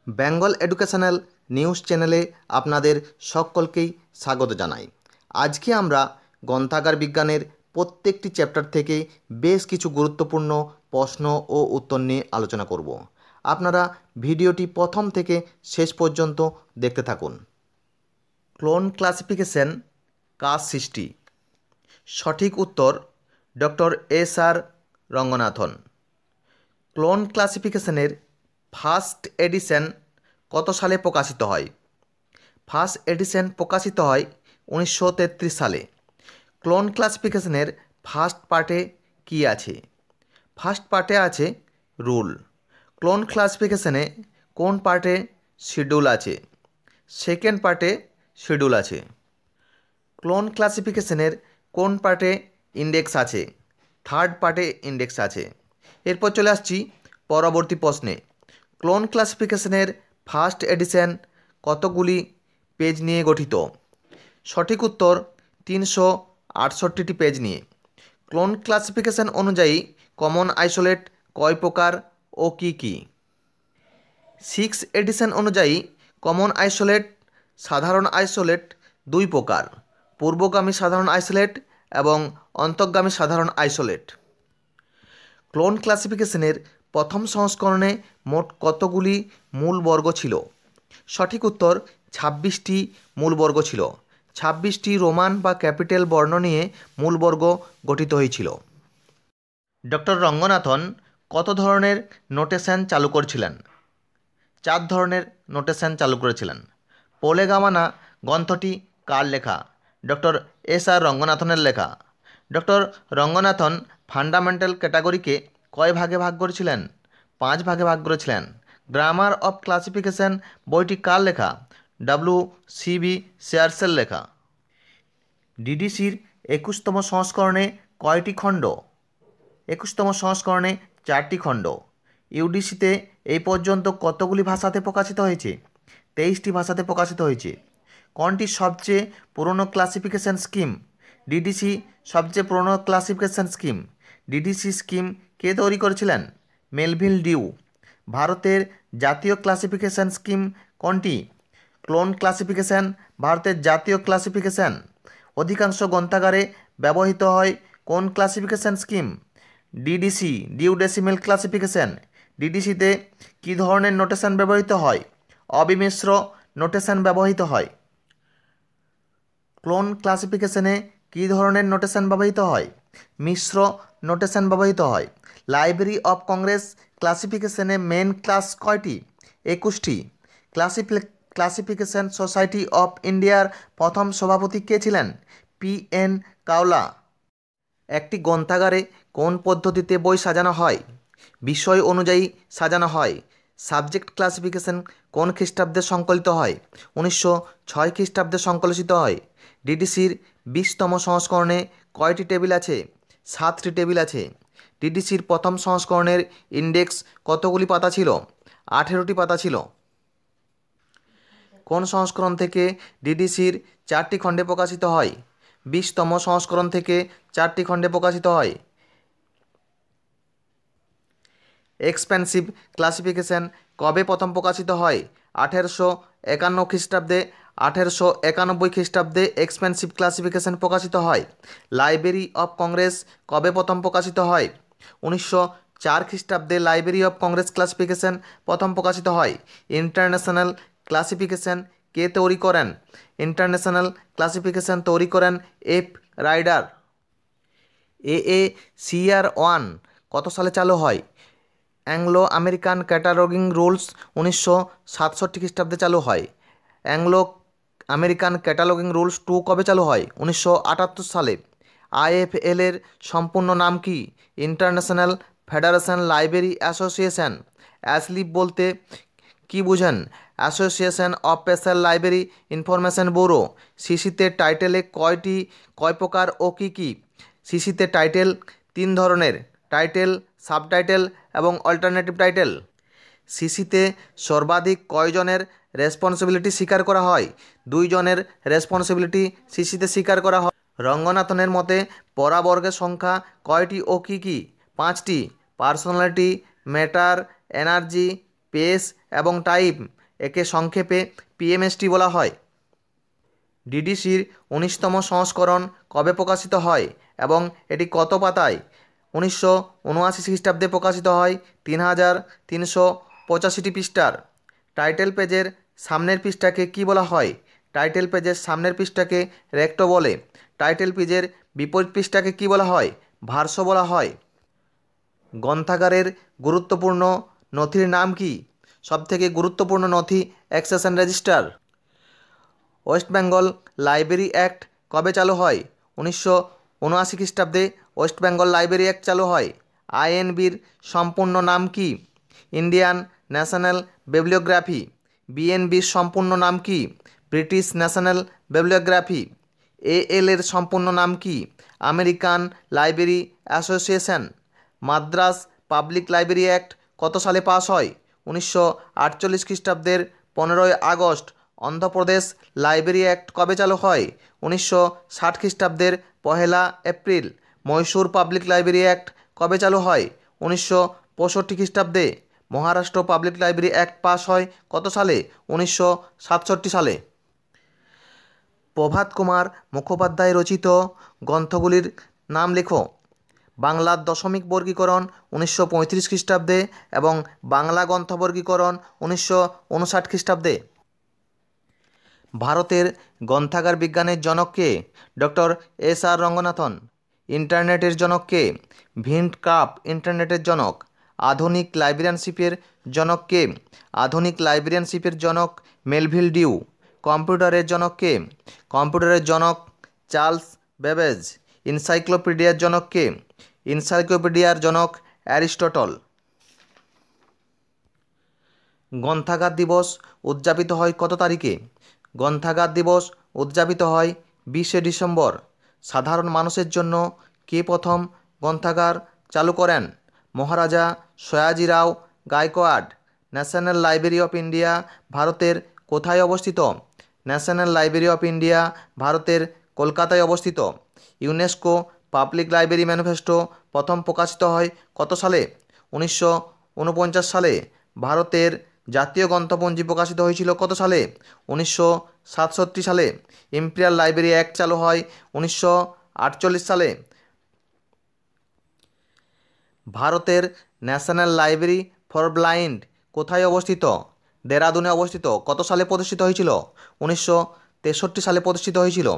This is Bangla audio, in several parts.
বেঙ্গল এডুকেশনাল নিউজ চ্যানেলে আপনাদের সকলকেই স্বাগত জানাই। আজকে আমরা গ্রন্থাগার বিজ্ঞানের প্রত্যেকটি চ্যাপ্টার থেকে বেশ কিছু গুরুত্বপূর্ণ প্রশ্ন ও উত্তর নিয়ে আলোচনা করব। আপনারা ভিডিওটি প্রথম থেকে শেষ পর্যন্ত দেখতে থাকুন। ক্লোন ক্লাসিফিকেশন কার সৃষ্টি? সঠিক উত্তর ডক্টর এস.আর. রঙ্গনাথন। ক্লোন ক্লাসিফিকেশনের ফার্স্ট এডিশন কত সালে প্রকাশিত হয়? ফার্স্ট এডিশন প্রকাশিত হয় 1933 সালে। ক্লোন ক্লাসিফিকেশনের ফার্স্ট পার্টে কি আছে? ফার্স্ট পার্টে আছে রুল। ক্লোন ক্লাসিফিকেশনে কোন পার্টে শিডিউল আছে? সেকেন্ড পার্টে শিডিউল আছে। ক্লোন ক্লাসিফিকেশনের কোন পার্টে ইন্ডেক্স আছে? থার্ড পার্টে ইন্ডেক্স আছে। এরপর চলে আসছি পরবর্তী প্রশ্নে। ক্লোন ক্লাসিফিকেশনের ফার্স্ট এডিশন কতগুলি পেজ নিয়ে গঠিত? সঠিক উত্তর 368টি পেজ নিয়ে। ক্লোন ক্লাসিফিকেশন অনুযায়ী কমন আইসোলেট কয় প্রকার ও কি কি? সিক্স এডিশন অনুযায়ী কমন আইসোলেট সাধারণ আইসোলেট দুই প্রকার, পূর্বগামী সাধারণ আইসোলেট এবং অন্তর্গামী সাধারণ আইসোলেট। ক্লোন ক্লাসিফিকেশনের প্রথম সংস্করণে মোট কতগুলি মূল বর্গ ছিল? সঠিক উত্তর 26টি মূল বর্গ ছিল। 26টি রোমান বা ক্যাপিটাল বর্ণ নিয়ে মূল বর্গ গঠিত হয়েছিল। ডক্টর রঙ্গনাথন কত ধরনের নোটেশন চালু করেছিলেন? 4 ধরনের নোটেশন চালু করেছিলেন। প্রলেগামানা গ্রন্থটি কার লেখা? Doctor S.R.. রঙ্গনাথনের লেখা। ডক্টর রঙ্গনাথন ফান্ডামেন্টাল ক্যাটাগরিকে কয় ভাগে ভাগ করেছিলেন? 5 ভাগে ভাগ করেছিলেন। গ্রামার অফ ক্লাসিফিকেশন বইটি কার লেখা? W.C.B. শেয়ারসের লেখা। ডিডিসির 21তম সংস্করণে কয়টি খণ্ড? 21তম সংস্করণে 4টি খণ্ড। ইউডিসিতে এই পর্যন্ত কতগুলি ভাষাতে প্রকাশিত হয়েছে? 23টি ভাষাতে প্রকাশিত হয়েছে। কোনটি সবচেয়ে পুরনো ক্লাসিফিকেশন স্কিম? ডিডিসি সবচেয়ে পুরনো ক্লাসিফিকেশন স্কিম। ডিডিসি স্কিম কে তৈরি করেছিলেন? Melvil Dewey. ভারতের জাতীয় ক্লাসিফিকেশন স্কিম কোনটি? ক্লোন ক্লাসিফিকেশন ভারতের জাতীয় ক্লাসিফিকেশন। অধিকাংশ গ্রন্থাগারে ব্যবহৃত হয় কোন classification scheme? DDC Dewey decimal classification. ডিডিসিতে কী ধরনের নোটেশন ব্যবহৃত হয়? অবিমিশ্র নোটেশন ব্যবহৃত হয়। ক্লোন ক্লাসিফিকেশনে কী ধরনের নোটেশন ব্যবহৃত হয়? মিশ্র নোটেশন ব্যবহৃত হয়। লাইব্রেরি অফ কংগ্রেস ক্লাসিফিকেশনে মেন ক্লাস কয়টি? 21টি। ক্লাসিফিকেশন সোসাইটি অফ ইন্ডিয়ার প্রথম সভাপতি কে ছিলেন? P.N. কাওলা। একটি গ্রন্থাগারে কোন পদ্ধতিতে বই সাজানো হয়? বিষয় অনুযায়ী সাজানো হয়। সাবজেক্ট ক্লাসিফিকেশন কোন খ্রিস্টাব্দে সংকলিত হয়? 1906 খ্রিস্টাব্দে সংকলিত হয়। ডিডিসির 20তম সংস্করণে কয়টি টেবিল আছে? 7টি টেবিল আছে। ডিডিসির প্রথম সংস্করণের ইন্ডেক্স কতগুলি পাতা ছিল? 18টি পাতা ছিল। কোন সংস্করণ থেকে ডিডিসির 4টি খণ্ডে প্রকাশিত হয়? 20তম সংস্করণ থেকে 4টি খণ্ডে প্রকাশিত হয়। এক্সপেন্সিভ ক্লাসিফিকেশন কবে প্রথম প্রকাশিত হয়? 1851 খ্রিস্টাব্দে। 1891 খ্রিস্টাব্দে এক্সপেন্সিভ ক্লাসিফিকেশন প্রকাশিত হয়। লাইব্রেরি অফ কংগ্রেস কবে প্রথম প্রকাশিত হয়? 1904 খ্রিস্টাব্দে লাইব্রেরি অফ কংগ্রেস ক্লাসিফিকেশন প্রথম প্রকাশিত হয়। ইন্টারন্যাশনাল ক্লাসিফিকেশন কে তৈরি করেন? ইন্টারন্যাশনাল ক্লাসিফিকেশন তৈরি করেন F. রাইডার। AACR-1 কত সালে চালু হয়? অ্যাংলো আমেরিকান ক্যাটালগিং রুলস 1967 খ্রিস্টাব্দে চালু হয়। অ্যাংলো আমেরিকান ক্যাটালগিং রুলস 2 কবে চালু হয়? 1978 সালে। IFL এর সম্পূর্ণ নাম কি? International federation library association. ASLIB বলতে কি বুঝেন? Association of special library information bureau. সিসিতে টাইটেলে কয় প্রকার ও কি কি? সিসিতে টাইটেল 3 ধরনের, টাইটেল, সাবটাইটেল এবং অল্টারনেটিভ টাইটেল। সিসিতে সর্বাধিক কয়জনের রেসপন্সিবিলিটি স্বীকার করা হয়? 2 জনের রেসপন্সিবিলিটি সিসিতে স্বীকার করা হয়। রঙ্গনাথনের মতে পরাবর্গের সংখ্যা কয়টি ও কি কি? 5টি। পার্সোনালিটি, ম্যাটার, এনার্জি, পেস এবং টাইম, একে সংক্ষেপে পিএমএসটি বলা হয়। ডিডিসির 19তম সংস্করণ কবে প্রকাশিত হয় এবং এটি কত পাতায়? 1979 খ্রিস্টাব্দে প্রকাশিত হয় 3385টি পৃষ্ঠার। টাইটেল পেজের সামনের পৃষ্ঠাকে কি বলা হয়? টাইটেল পেজের সামনের পৃষ্ঠাকে রেক্টো বলে। টাইটেল পেজের বিপরীত পৃষ্ঠাকে কি বলা হয়? ভার্সো বলা হয়। গ্রন্থাগারের গুরুত্বপূর্ণ নথির নাম কি? সবথেকে গুরুত্বপূর্ণ নথি accession register. West Bengal library act কবে চালু হয়? 1979 খ্রিস্টাব্দে ওয়েস্ট বেঙ্গল লাইব্রেরি অ্যাক্ট চালু হয়। আইএনবির সম্পূর্ণ নাম কি? Indian national bibliography. বিএনবির সম্পূর্ণ নাম কি? British national bibliography. এএল এর সম্পূর্ণ নাম কি? American library association. Madras public library act কত সালে পাস হয়? 1948 খ্রিস্টাব্দের 15ই আগস্ট। অন্ধ্রপ্রদেশ লাইব্রেরি অ্যাক্ট কবে চালু হয়? 1960 খ্রিস্টাব্দের 1 April. Mahishur public library act কবে চালু হয়? 1965 খ্রিস্টাব্দে। Maharashtra public library act pass হয় কত সালে? 1967 সালে। প্রভাত কুমার মুখোপাধ্যায় রচিত গ্রন্থগুলির নাম লেখো। বাংলার দশমিক বর্গীকরণ 1935 খ্রিস্টাব্দে এবং বাংলা গ্রন্থ বর্গীকরণ 1959 খ্রিস্টাব্দে। ভারতের গ্রন্থাগার বিজ্ঞানের জনক কে? ডক্টর এস.আর. রঙ্গনাথন। ইন্টারনেটের জনক কে? ভিন্ট কার্প ইন্টারনেটের জনক। আধুনিক লাইব্রেরিয়ানশিপের জনক কে? আধুনিক লাইব্রেরিয়ানশিপের জনক মেলভিল ডিউ। কম্পিউটারের জনক কে? কম্পিউটারের জনক চার্লস বেবেজ। ইনসাইক্লোপিডিয়ার জনক কে? ইনসাইক্লোপিডিয়ার জনক অ্যারিস্টটল। গ্রন্থাগার দিবস উদযাপিত হয় কত তারিখে? গ্রন্থাগার দিবস উদযাপিত হয় 20শে ডিসেম্বর। সাধারণ মানুষের জন্য কে প্রথম গ্রন্থাগার চালু করেন? Maharaja Sayajirao Gaekwad. National library of India ভারতের কোথায় অবস্থিত? ন্যাশনাল লাইব্রেরি অফ ইন্ডিয়া ভারতের কলকাতায় অবস্থিত। ইউনেস্কো পাবলিক লাইব্রেরি ম্যানিফেস্টো প্রথম প্রকাশিত হয় কত সালে? 1949 সালে। ভারতের জাতীয় গ্রন্থপঞ্জি প্রকাশিত হয়েছিল কত সালে? 1967 সালে। ইম্পেরিয়াল লাইব্রেরি অ্যাক্ট চালু হয় 1948 সালে। ভারতের ন্যাশনাল লাইব্রেরি ফর ব্লাইন্ড কোথায় অবস্থিত? দেরাদুনে অবস্থিত। কত সালে প্রতিষ্ঠিত হয়েছিল? 1963 সালে প্রতিষ্ঠিত হয়েছিল।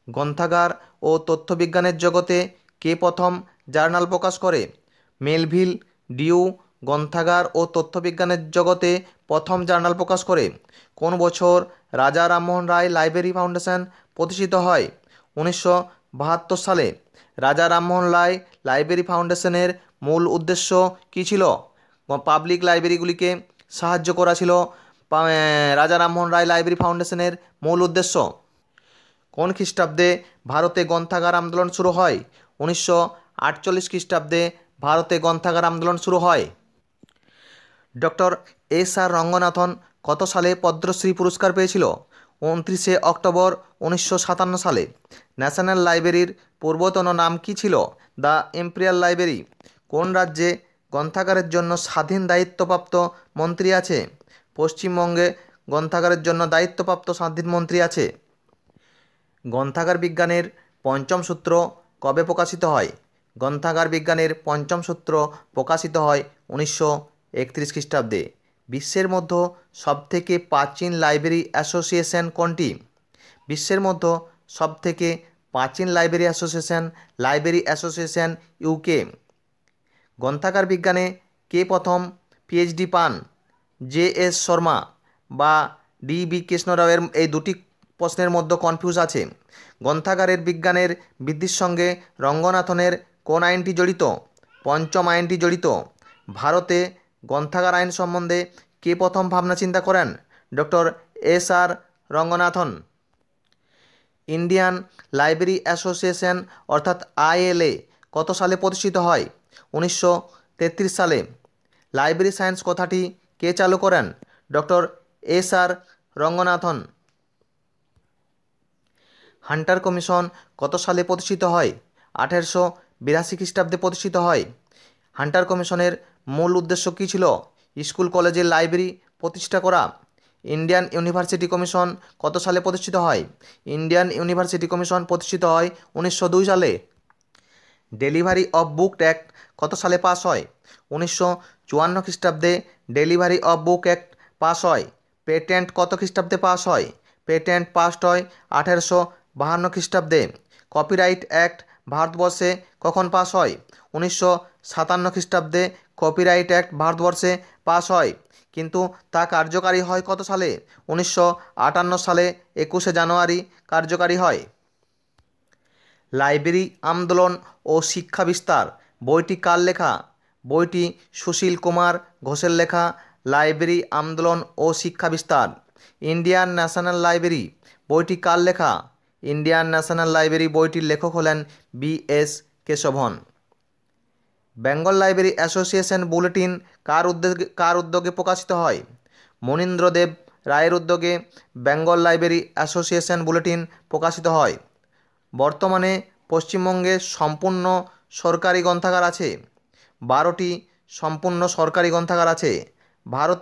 গ্রন্থাগার ও তথ্যবিজ্ঞানের জগতে কে প্রথম জার্নাল প্রকাশ করে? মেলভিল ডিউ গ্রন্থাগার ও তথ্যবিজ্ঞানের জগতে প্রথম জার্নাল প্রকাশ করে। কোন বছর রাজা রামমোহন রায় লাইব্রেরি ফাউন্ডেশন প্রতিষ্ঠিত হয়? 1972 সালে। রাজা রামমোহন রায় লাইব্রেরি ফাউন্ডেশনের মূল উদ্দেশ্য কী ছিল? পাবলিক লাইব্রেরিগুলিকে সাহায্য করা ছিল রাজা রামমোহন রায় লাইব্রেরি ফাউন্ডেশনের মূল উদ্দেশ্য। কোন খ্রিস্টাব্দে ভারতে গ্রন্থাগার আন্দোলন শুরু হয়? 1948 খ্রিস্টাব্দে ভারতে গ্রন্থাগার আন্দোলন শুরু হয়। ডক্টর এস.আর. রঙ্গনাথন কত সালে পদ্মশ্রী পুরস্কার পেয়েছিল? 29শে অক্টোবর 1957 সালে। ন্যাশনাল লাইব্রেরির পূর্বতন নাম কী ছিল? The imperial library. কোন রাজ্যে গ্রন্থাগারের জন্য স্বাধীন দায়িত্বপ্রাপ্ত মন্ত্রী আছে? পশ্চিমবঙ্গে গ্রন্থাগারের জন্য দায়িত্বপ্রাপ্ত স্বাধীন মন্ত্রী আছে। গ্রন্থাগার বিজ্ঞানের পঞ্চম সূত্র কবে প্রকাশিত হয়? গ্রন্থাগার বিজ্ঞানের পঞ্চম সূত্র প্রকাশিত হয় 1931 খ্রিস্টাব্দে। বিশ্বের মধ্যে সবথেকে প্রাচীন লাইব্রেরি অ্যাসোসিয়েশন কোনটি? বিশ্বের মধ্যে সবথেকে প্রাচীন লাইব্রেরি অ্যাসোসিয়েশন ইউকে। গ্রন্থাগার বিজ্ঞানে কে প্রথম পিএইচডি পান? জে.এস. শর্মা বা ডি.বি. কৃষ্ণরাওয়ের? এই দুটি প্রশ্নের মধ্যে কনফিউজ আছে। গ্রন্থাগারের বিজ্ঞানের বৃদ্ধির সঙ্গে রঙ্গনাথনের কোন আইনটি জড়িত? পঞ্চম আইনটি জড়িত। ভারতে গ্রন্থাগার আইন সম্বন্ধে কে প্রথম ভাবনা চিন্তা করেন? Doctor S R. Ranganathan. Indian library association অর্থাৎ আইএলএ কত সালে প্রতিষ্ঠিত হয়? 1933 সালে। লাইব্রেরি সায়েন্স কথাটি কে চালু করেন? Doctor S R. Ranganathan. Hunter commission কত সালে প্রতিষ্ঠিত হয়? 1882 খ্রিস্টাব্দে প্রতিষ্ঠিত হয়। হান্টার কমিশনের মূল উদ্দেশ্য কী ছিল? স্কুল কলেজের লাইব্রেরি প্রতিষ্ঠা করা। ইন্ডিয়ান ইউনিভার্সিটি কমিশন কত সালে প্রতিষ্ঠিত হয়? ইন্ডিয়ান ইউনিভার্সিটি কমিশন প্রতিষ্ঠিত হয় 1902 সালে। ডেলিভারি অফ বুক অ্যাক্ট কত সালে পাস হয়? 1954 খ্রিস্টাব্দে delivery of book act pass হয়। পেটেন্ট কত খ্রিস্টাব্দে পাস হয়? পেটেন্ট পাসড হয় 1852 খ্রিস্টাব্দে। কপিরাইট অ্যাক্ট ভারতবর্ষে কখন পাস হয়? 1957 খ্রিস্টাব্দে কপিরাইট অ্যাক্ট ভারতবর্ষে পাস হয়, কিন্তু তা কার্যকারী হয় কত সালে? 1958 সালে 21শে জানুয়ারি কার্যকারী হয়। লাইব্রেরি আন্দোলন ও শিক্ষা বিস্তার বইটি কার লেখা? বইটি সুশীল কুমার ঘোষের লেখা লাইব্রেরি আন্দোলন ও শিক্ষা বিস্তার। ইন্ডিয়ান ন্যাশনাল লাইব্রেরি বইটি কার লেখা? ইন্ডিয়ান ন্যাশনাল লাইব্রেরি বইটির লেখক হলেন বি.এস. কেশবন। বেঙ্গল লাইব্রেরি অ্যাসোসিয়েশন বুলেটিন কার উদ্যোগে প্রকাশিত হয়? মনীন্দ্রদেব রায়ের উদ্যোগে বেঙ্গল লাইব্রেরি অ্যাসোসিয়েশন বুলেটিন প্রকাশিত হয়। বর্তমানে পশ্চিমবঙ্গে সম্পূর্ণ সরকারি গ্রন্থাগার আছে। 12টি সম্পূর্ণ সরকারি গ্রন্থাগার আছে। ভারতে